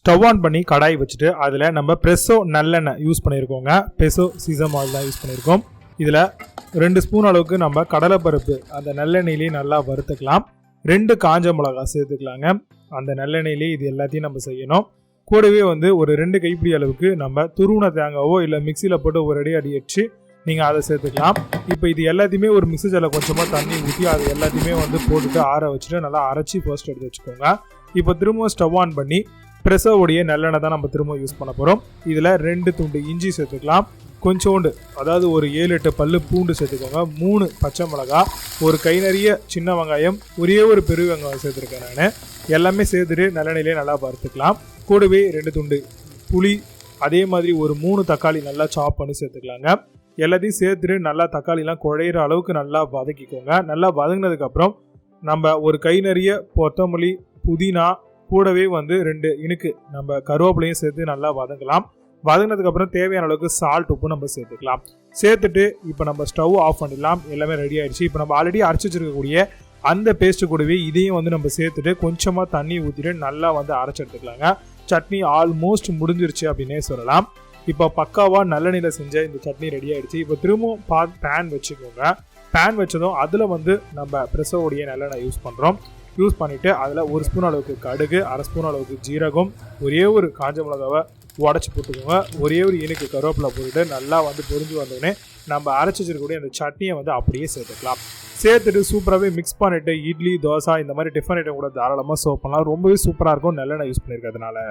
Stove on பண்ணி கடாய் வச்சுட்டு அதில் நம்ம ப்ரெஸ்ஸோ நல்லெண்ணெய் யூஸ் பண்ணியிருக்கோங்க. பெசோ சீசம் ஆயில் தான் யூஸ் பண்ணியிருக்கோம். இதில் 2 ஸ்பூன் அளவுக்கு நம்ம கடலைப்பருப்பு அந்த நல்லெண்ணெயிலேயே நல்லா வறுத்துக்கலாம். 2 காஞ்ச மிளகாய் சேர்த்துக்கலாங்க. அந்த நல்லெண்ணெயிலே இது எல்லாத்தையும் நம்ம செய்யணும். கூடவே ஒரு 2 கைப்பிடி அளவுக்கு நம்ம துருவன தேங்காவோ இல்லை மிக்சியில் போட்டு ஒரு அடி அடிச்சு நீங்கள் அதை சேர்த்துக்கலாம். இப்போ இது எல்லாத்தையுமே ஒரு மிக்ஸி ஜாரில் கொஞ்சமாக தண்ணி ஊற்றி அது எல்லாத்தையுமே போட்டுட்டு ஆற வச்சுட்டு நல்லா அரைச்சி ஃபர்ஸ்ட் எடுத்து வச்சுக்கோங்க. இப்போ திரும்ப ஸ்டவ் ஆன் பண்ணி ப்ரெஸ்ஸோடைய நல்லெண்ணெய் தான் நம்ம திரும்ப யூஸ் பண்ண போகிறோம். இதில் 2 துண்டு இஞ்சி சேர்த்துக்கலாம். கொஞ்சோண்டு அதாவது ஒரு 7-8 பல்லு பூண்டு சேர்த்துக்கோங்க. 3 பச்சை மிளகா, ஒரு கை நிறைய சின்ன வெங்காயம், ஒரே ஒரு பெரிய வெங்காயம் சேர்த்துருக்கேன் நான். எல்லாமே சேர்த்துட்டு நல்லெண்ணெயிலே நல்லா வறுத்துக்கலாம். கூடவே 2 துண்டு புளி, அதே மாதிரி ஒரு 3 தக்காளி நல்லா சாப் பண்ணி சேர்த்துக்கலாங்க. எல்லாத்தையும் சேர்த்துட்டு நல்லா தக்காளிலாம் குழையிற அளவுக்கு நல்லா வதக்கிக்கோங்க. நல்லா வதங்கினதுக்கப்புறம் நம்ம ஒரு கை நிறைய கொத்தமல்லி, புதினா, கூடவே 2 இனுக்கு நம்ம கருவேப்பிலையும் சேர்த்து நல்லா வதங்கலாம். வதங்கினதுக்கப்புறம் தேவையான அளவுக்கு சால்ட், உப்பு நம்ம சேர்த்துக்கலாம். சேர்த்துட்டு இப்போ நம்ம ஸ்டவ் ஆஃப் பண்ணிடலாம். எல்லாமே ரெடி ஆயிடுச்சு. இப்போ நம்ம ஆல்ரெடி அரைச்சி வச்சிருக்கக்கூடிய அந்த பேஸ்ட்டு கூடவே இதையும் நம்ம சேர்த்துட்டு கொஞ்சமாக தண்ணி ஊற்றிட்டு நல்லா அரைச்சி எடுத்துக்கலாங்க. சட்னி ஆல்மோஸ்ட் முடிஞ்சிருச்சு அப்படின்னே சொல்லலாம். இப்போ பக்காவாக நல்லெண்ணெயில் செஞ்ச இந்த சட்னி ரெடி ஆயிடுச்சு. இப்போ திரும்பவும் பேன் வச்சுக்கோங்க. பேன் வச்சதும் அதில் நம்ம ப்ரெஸ்ஸோடைய நல்லெண்ணெய் யூஸ் பண்ணுறோம். யூஸ் பண்ணிவிட்டு அதில் 1 ஸ்பூன் அளவுக்கு கடுகு, 1/2 ஸ்பூன் அளவுக்கு ஜீரகம், ஒரே ஒரு காஞ்ச மிளகாவை உடச்சி போட்டுக்கோங்க. ஒரே ஒரு இனுக்கு கருவேப்பிலை போட்டுட்டு நல்லா பொரிஞ்சு வந்தோடனே நம்ம அரைச்சி வச்சிருக்கக்கூடிய அந்த சட்னியை அப்படியே சேர்த்துக்கலாம். சேர்த்துட்டு சூப்பராகவே மிக்ஸ் பண்ணிவிட்டு இட்லி, தோசை இந்த மாதிரி டிஃபன் ஐட்டம் கூட தாராளமாக சர்வ் பண்ணலாம். ரொம்பவே சூப்பராக இருக்கும் நல்லெண்ணெய் யூஸ் பண்ணியிருக்கிறதுனால.